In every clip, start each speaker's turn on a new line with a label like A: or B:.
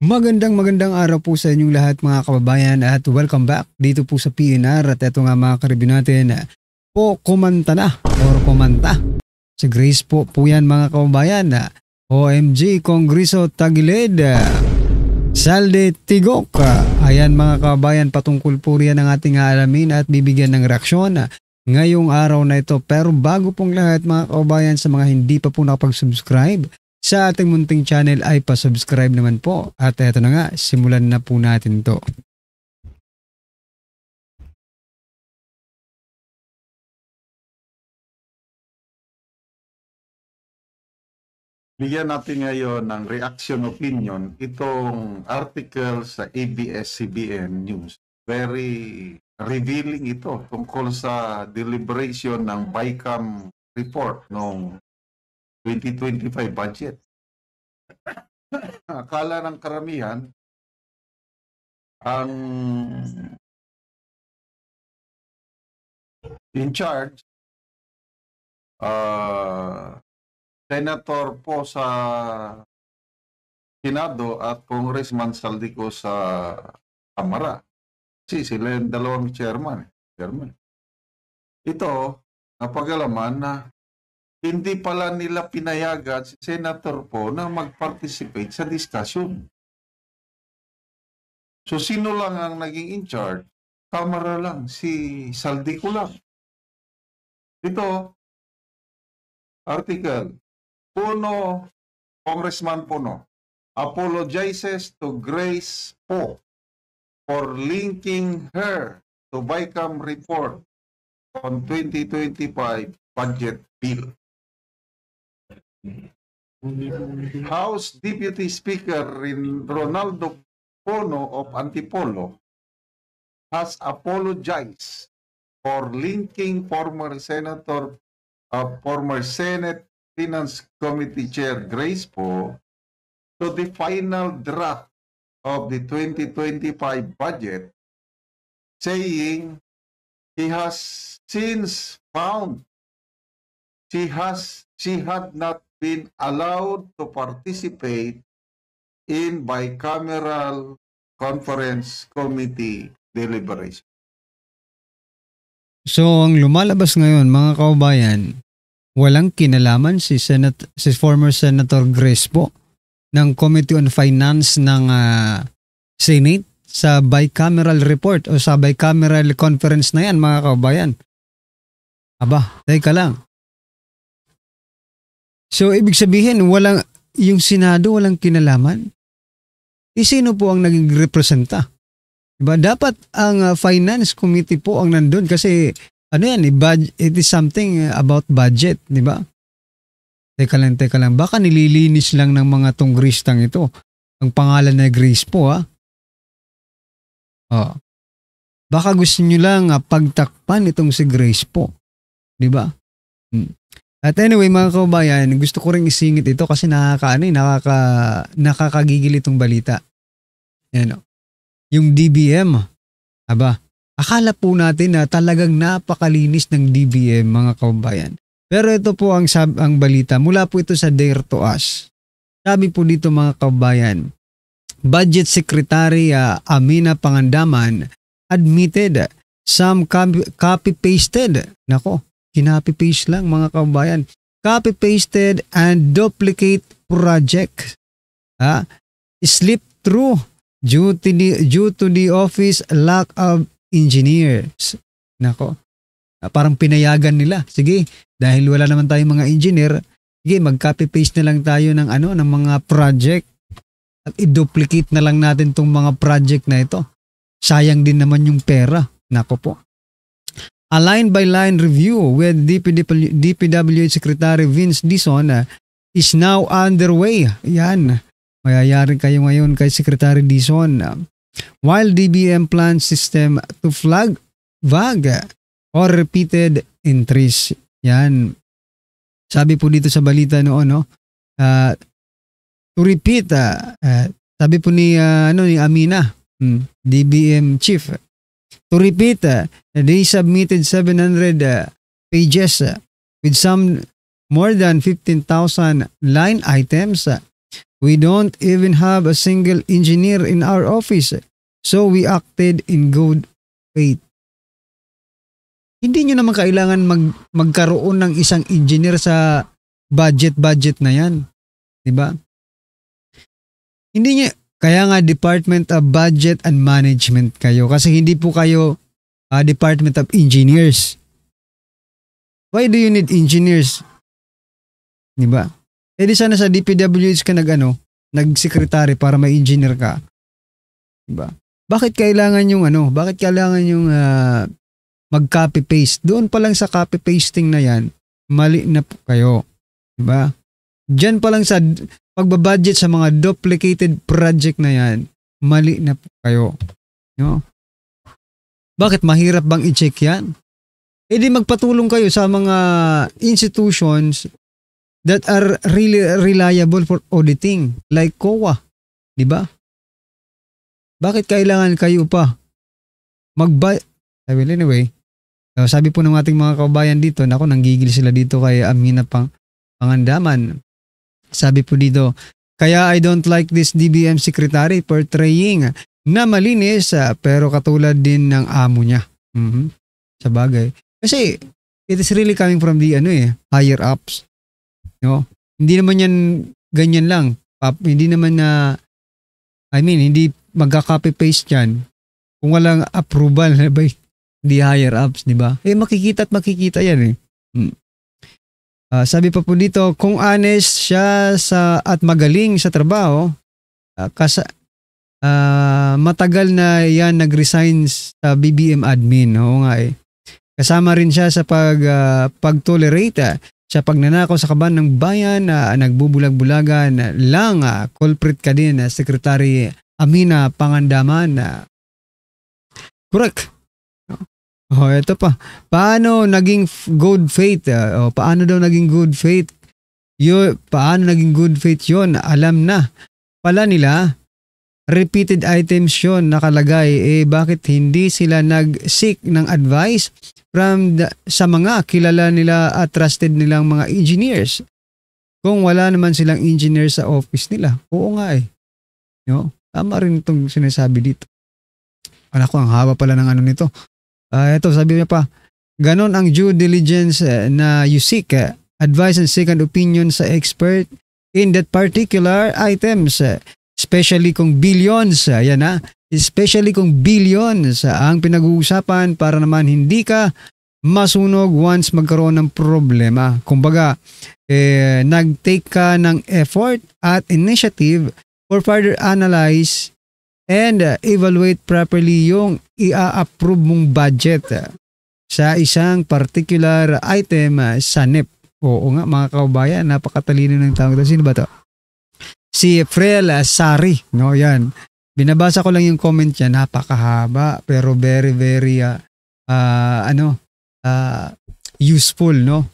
A: Magandang araw po sa inyong lahat mga kababayan at welcome back dito po sa PNR at eto nga mga karibyo natin po kumanta na or kumanta. Si Grace po yan mga kababayan. OMG Kongreso Tagilid. Salde Tigok. Ayan mga kababayan, patungkol po riyan ang ating aalamin at bibigyan ng reaksyon ngayong araw na ito. Pero bago pong lahat mga kababayan, sa mga hindi pa po nakapag-subscribe sa ating munting channel ay pa-subscribe naman po. At eto na nga, simulan na po natin to.
B: Bigyan natin ngayon ng reaction opinion itong article sa ABS-CBN News. Very revealing ito tungkol sa deliberation ng BICAM report noong 2025 budget. Akala ng karamihan ang in charge Senator po sa Senado at Congressman Saldico sa Kamara. Kasi sila yung dalawang chairman. Ito, napag-alaman na hindi pala nila pinayagan si Senator po na mag-participate sa discussion. So sino lang ang naging in charge? Kamara lang, si Saldico lang. Ito, article, Puno, Congressman Puno, apologizes to Grace Po for linking her to BICAM report on 2025 budget bill. House Deputy Speaker Ronaldo Pono of Antipolo has apologized for linking former Senate Finance Committee Chair Grace Po to the final draft of the 2025 budget, saying he has since found she had not been allowed to participate in bicameral conference committee deliberation.
A: So ang lumalabas ngayon mga kababayan, walang kinalaman si former Senator Grace po ng Committee on Finance ng Senate sa bicameral report o sa bicameral conference na yan mga kababayan. Aba, teka lang. So ibig sabihin yung Senado walang kinalaman? Sino po ang naging representa? Diba? Dapat ang Finance Committee po ang nandun kasi it is something about budget, di ba? Teka lang. Baka nililinis lang ng mga tonggristang ito. Ang pangalan na Grace po, ha? Oh. Baka gusto nyo lang pagtakpan itong si Grace po. Di ba? At anyway, mga kababayan, gusto ko rin isingit ito kasi nakakagigil itong balita. Yan, yung DBM, akala po natin na talagang napakalinis ng DBM mga kababayan. Pero ito po ang balita. Mula po ito sa Dare to Us. Sabi po dito mga kababayan, Budget Secretary Amina Pangandaman admitted some copy-pasted. Nako, kinopy-paste lang mga kababayan. Copy-pasted and duplicate project. Slip through due to the office lack of engineers. Nako. Parang pinayagan nila. Sige, dahil wala naman tayong mga engineer, sige, mag-copy-paste na lang tayo ng mga project at i-duplicate na lang natin tong mga project na ito. Sayang din naman yung pera. Nako po. A line-by-line review with DPWH Secretary Vince Dizon is now underway. Yan. Mayayari kayo ngayon kay Secretary Dizon. While DBM plans system to flag vague or repeated entries. Yan. Sabi po dito sa balita noon, to repeat, sabi po ni Amina, DBM chief, to repeat, they submitted 700 pages with some more than 15,000 line items We don't even have a single engineer in our office. So we acted in good faith. Hindi nyo naman kailangan magkaroon ng isang engineer sa budget na yan. Diba? Hindi nyo, kaya nga Department of Budget and Management kayo. Kasi hindi po kayo Department of Engineers. Why do you need engineers? Diba? Eh di sana sa DPWH ka nag-secretary para may engineer ka. Diba? Bakit kailangan yung mag-copy paste? Doon pa lang sa copy pasting na yan, mali na po kayo. Diba? Diyan pa lang sa pagbabudget sa mga duplicated project na yan, mali na po kayo. No? Bakit mahirap bang i-check yan? Eh di magpatulong kayo sa mga institutions that are really reliable for auditing, like COA. Diba? Bakit kailangan kayo pa well, anyway, sabi po ng ating mga kababayan dito, nanggigil sila dito kay Amina Pangandaman. Sabi po dito, kaya I don't like this DBM secretary portraying na malinis pero katulad din ng amo niya. Sa bagay. Kasi it is really coming from the higher ups. No? Hindi naman yan ganyan lang. Hindi naman hindi magka-copy paste yan kung walang approval by the higher ups, di ba? Makikita yan sabi pa po dito, kung honest siya at magaling sa trabaho, matagal na yan nag-resign sa BBM admin. Oo nga Kasama rin siya sa pag-tolerate sa pagnanakaw sa kaban ng bayan, nagbubulag-bulagan lang, culprit ka din, Secretary Amina Pangandaman. Correct. Ito pa. Paano naging good faith? Paano daw naging good faith? Paano naging good faith yun? Alam na pala nila. Repeated items yun nakalagay. Bakit hindi sila nag-seek ng advice sa mga kilala nila at trusted nilang mga engineers? Kung wala naman silang engineer sa office nila. Oo nga No? Tama rin itong sinasabi dito. Anak ko, ang haba pala ng nito. Ito, sabi niya pa, ganon ang due diligence na you seek advice and second opinion sa expert in that particular items. Especially kung billions, especially kung billions ang pinag-uusapan para naman hindi ka masunog once magkaroon ng problema. Kumbaga, nag-take ka ng effort at initiative for further analyze and evaluate properly yung i-approve mong budget sa isang particular item sa NEP. Oo nga mga kababayan, napakatalino ng tao. Sino ba to? Si Frel Sari, no, yan. Binabasa ko lang yung comment niya, napakahaba pero very very useful, no.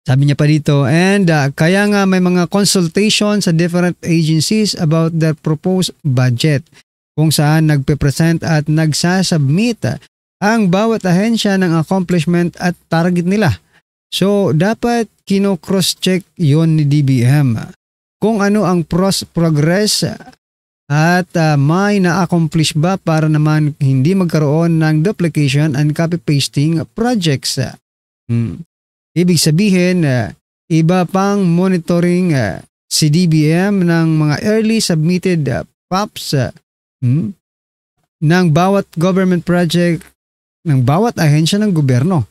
A: Sabi niya pa dito, and kaya nga may mga consultation sa different agencies about their proposed budget kung saan nagpe-present at nagsasubmit ang bawat ahensya ng accomplishment at target nila. So dapat kino-cross-check yon ni DBM kung ano ang progress at may na-accomplish ba para naman hindi magkaroon ng duplication and copy-pasting projects. Ibig sabihin, iba pang monitoring si DBM ng mga early submitted POPs ng bawat government project ng bawat ahensya ng gobyerno.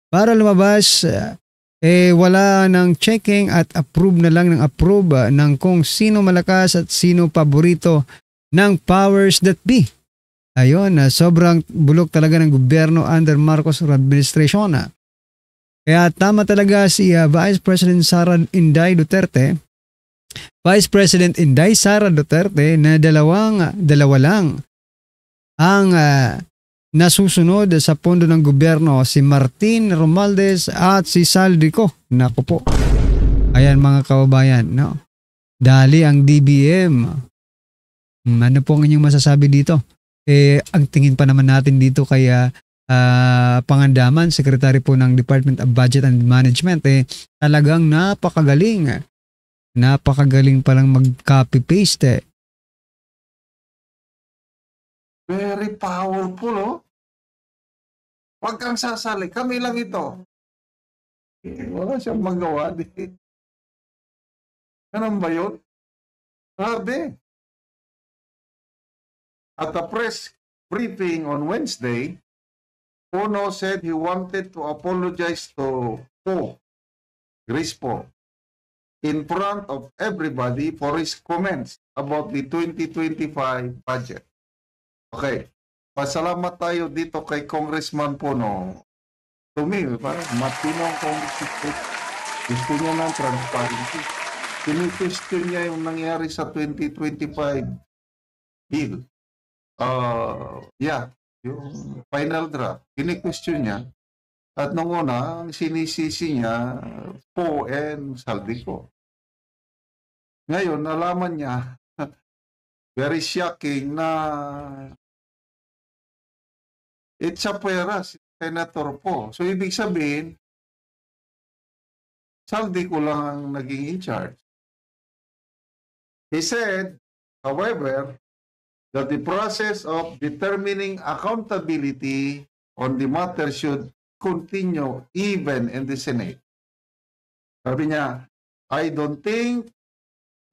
A: Para lumabas, wala ng checking at approve na lang ng approve ng kung sino malakas at sino paborito ng powers that be. Ayun, sobrang bulok talaga ng gobyerno under Marcos administration. Kaya tama talaga si Vice President Sara Inday Duterte na dalawa lang ang nasusunod sa pondo ng gobyerno, si Martin Romualdez at si Saldico. Naku po. Ayan mga kababayan, no? Dali ang DBM. Ano po ang inyong masasabi dito? Ang tingin pa naman natin dito kay Pangandaman, Secretary po ng Department of Budget and Management, talagang napakagaling. Napakagaling palang mag-copy-paste eh.
B: Very powerful, oh. Huwag kang sasali. Kami lang ito. Wala siyang magawa. Ganun ba yun? Sabi. At the press briefing on Wednesday, Puno said he wanted to apologize to Grace Poe in front of everybody for his comments about the 2025 budget. Okay. Pasalamat tayo dito kay Congressman Puno. To me, parang matinong congressman. Gusto niya ng transparency. Kini-question niya yung nangyari sa 2025 bill. Yung final draft. Kini-question niya. At nung una, ang sinisisi niya, Poe and Saldico. Ngayon, nalaman niya, very shocking na it's a pera si Senator Poe. So, ibig sabihin, Saldico lang ang naging in charge. He said, however, that the process of determining accountability on the matter should continue even in the Senate. Sabi niya, I don't think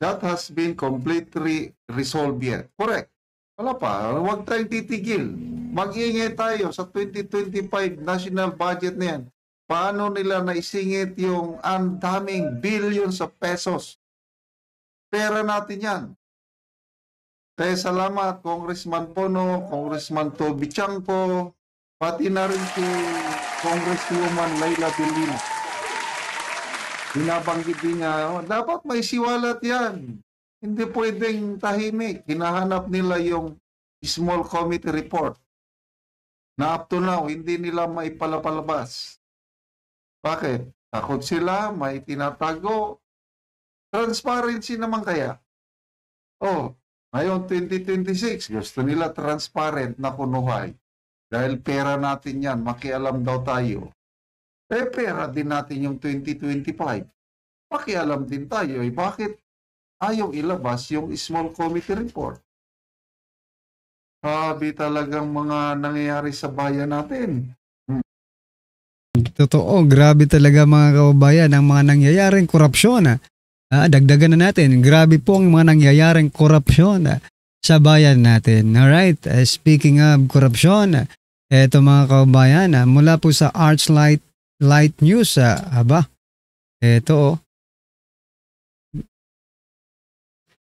B: that has been completely resolved yet. Correct. Wala pa. Huwag tayong titigil. Mag-iingay tayo sa 2025 national budget na yan. Paano nila naisingit yung ang daming billions of pesos? Pera natin yan. Kaya salamat, Congressman Puno, Congressman Toby Chanco, pati na rin si Congresswoman Laila Bilino. Binabanggit din niya, dapat may siwalat yan. Hindi pwedeng tahimik. Hinahanap nila yung small committee report na up to now, hindi nila maipalapalabas. Bakit? Takot sila, may tinatago. Transparency naman kaya. Ngayon 2026, gusto nila transparent na kunuhay. Dahil pera natin yan, makialam daw tayo. Pera din natin yung 2025. Makialam din tayo. Bakit ayaw ilabas yung small committee report? Sabi talagang mga nangyayari sa bayan natin.
A: Totoo, grabe talaga mga kababayan ang mga nangyayaring korupsyon. Dagdagan na natin, grabe po ang mga nangyayaring korupsyon sa bayan natin. Alright, speaking of korupsyon, eto mga kababayan, mula po sa Archlight News, eto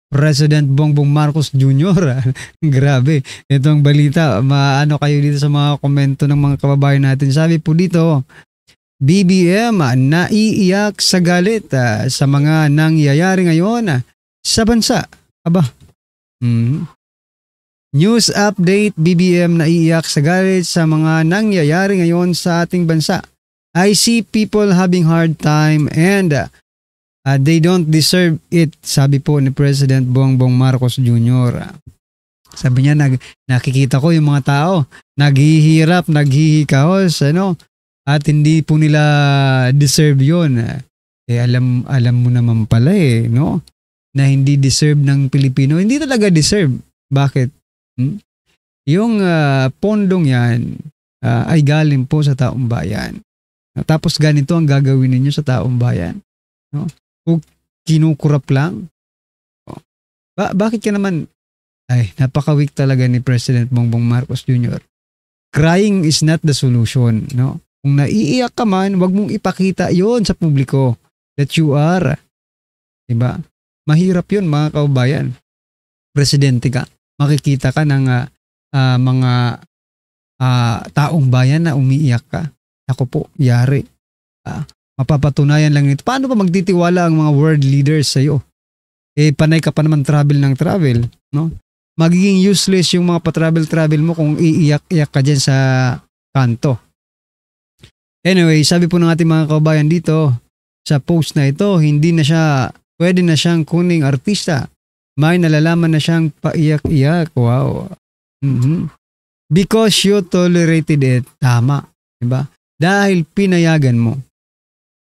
A: President Bongbong Marcos Jr. Grabe, itong balita, maano kayo dito sa mga komento ng mga kababayan natin. Sabi po dito, BBM naiiyak sa galit sa mga nangyayari ngayon sa bansa. News update, BBM naiiyak sa galit sa mga nangyayari ngayon sa ating bansa. I see people having hard time and they don't deserve it, sabi po ni President Bongbong Marcos Jr. Sabi niya, nakikita ko yung mga tao, naghihirap, naghihikahos, at hindi po nila deserve yun. Alam mo naman pala na hindi deserve ng Pilipino. Hindi talaga deserve. Bakit? Yung pondong yan ay galing po sa taong bayan. Tapos ganito ang gagawin ninyo sa taong bayan. Kung kinukurap lang. Bakit ka naman? Napaka-weak talaga ni President Bongbong Marcos Jr. Crying is not the solution. Kung naiiyak ka man, wag mong ipakita yon sa publiko that you are. Diba? Mahirap yun mga kaubayan. Presidente ka. Makikita ka ng mga taong bayan na umiiyak ka. Ako po, yari. Mapapatunayan lang ito. Paano pa magtitiwala ang mga world leaders sa'yo? Panay ka pa naman travel ng travel. Magiging useless yung mga pa-travel mo kung iiyak-iyak ka dyan sa kanto. Anyway, sabi po ng ating mga kababayan dito, sa post na ito, hindi na siya, pwede na siyang kuning artista. May nalalaman na siyang paiyak-iyak. Wow. Because you tolerated it. Tama. Diba? Dahil pinayagan mo.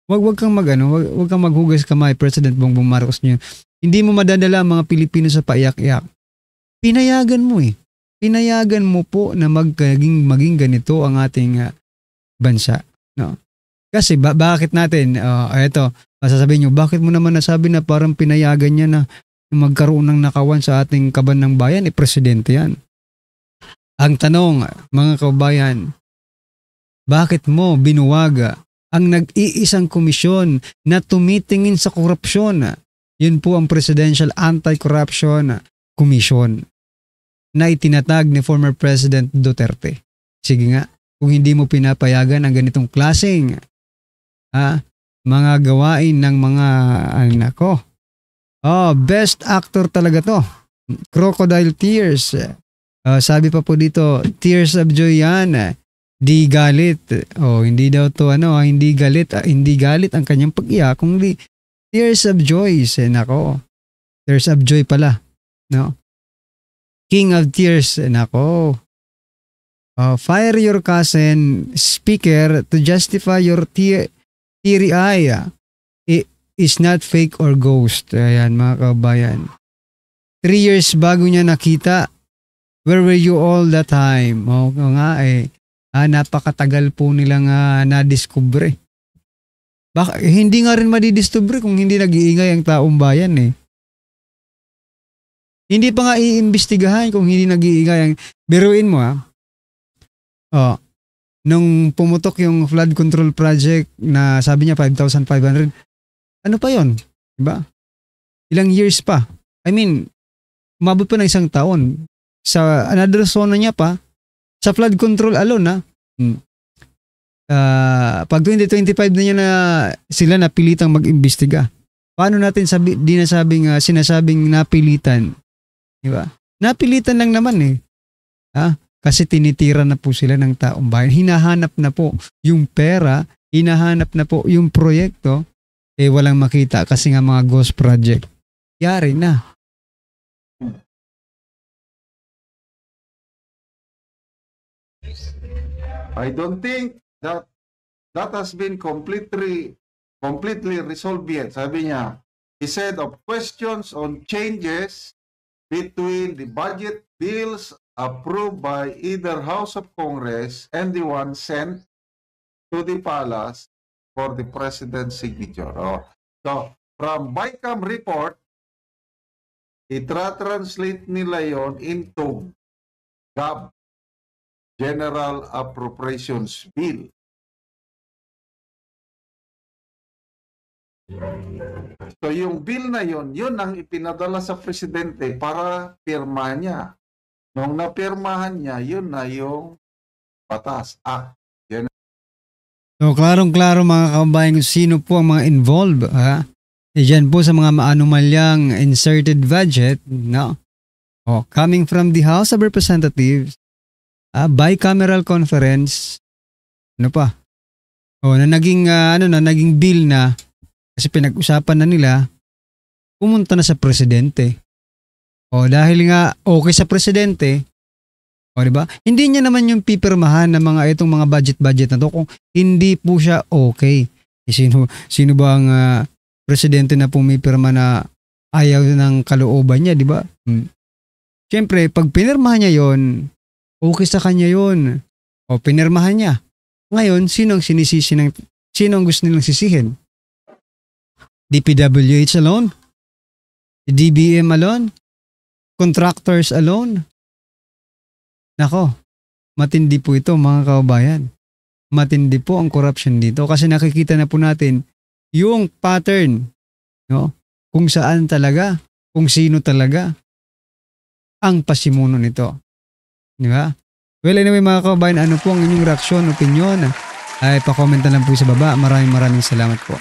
A: Wag kang wag kang maghugas kamay, President Bongbong Marcos niyo. Hindi mo madadala ang mga Pilipino sa paiyak-iyak. Pinayagan mo eh. Pinayagan mo po na maging ganito ang ating bansa, no? Kasi bakit natin eto, sasabihin niyo, bakit mo naman nasabi na parang pinayagan niya na magkaroon ng nakawan sa ating kaban ng bayan? Presidente yan. Ang tanong, mga kabayan, bakit mo binuwaga ang nag-iisang komisyon na tumitingin sa korupsyon? Yun po ang Presidential Anti-Corruption Commission na itinatag ni former President Duterte. Sige nga, kung hindi mo pinapayagan ang ganitong klaseng mga gawain ng mga best actor talaga to. Crocodile tears. Sabi pa po dito, tears of joy yan. Di galit. Hindi daw to hindi galit ang kanyang pag-iyak, kundi tears of joy. Nako. Tears of joy pala, no? King of tears. Nako. Fire your cousin speaker to justify your teary eye. It is not fake or ghost. Ayan, mga kabayan. 3 years bago niya nakita. Where were you all the time? Nga napakatagal po nilang nadiskubre. Hindi nga rin madidiskubre kung hindi nag-iingay ang taong bayan eh. Hindi pa nga iimbestigahan kung hindi nag-iingay ang... Biruin mo nung pumutok yung flood control project na sabi niya 5,500, ano pa yon? Diba? Ilang years pa. I mean, umabot pa ng 1 taon. Sa another zona niya pa, sa flood control alone pag 2025 na niya na sila napilitang mag-imbestiga. Paano natin sinasabing napilitan? Diba? Napilitan lang naman eh. Kasi tinitira na po sila ng taong bayan. Hinahanap na po yung pera, hinahanap na po yung proyekto, walang makita kasi nga mga ghost project. Yari na.
B: I don't think that has been completely resolved yet. Sabi niya, he said of questions on changes between the budget bills approved by either House of Congress and the one sent to the palace for the President's signature. So, from BICAM report, itra-translate nila yon into GAB, General Appropriations Bill. So yung bill na yun ang ipinadala sa presidente para pirma niya. Nung napirmahan niya, yun na yung batas, act.
A: So klarong-klaro mga kababayan kung sino po ang mga involved. Diyan po sa mga maanumalyang inserted budget, no? Coming from the House of Representatives, bicameral conference, ano pa? Na naging bill na kasi pinag-usapan na nila, pumunta na sa presidente. Dahil nga okay sa presidente, diba? Hindi niya naman yung pipirmahan ng itong mga budget na to kung hindi po siya okay. Sino ba ang presidente na pumipirma na ayaw ng kalooban niya, diba? Siyempre, pag pinirmahan niya yon, okay sa kanya yon. Pinirmahan niya. Ngayon, sino ang gusto nilang sisihin? DPWH alone? DBM alone? Contractors alone? Nako, matindi po ito mga kababayan. Matindi po ang corruption dito kasi nakikita na po natin yung pattern, no? Kung saan talaga, kung sino talaga ang pasimuno nito. Di ba? Well, anyway mga kababayan, ano po ang inyong reaksyon, opinion? Ay, pa-comment na lang po sa baba. Maraming salamat po.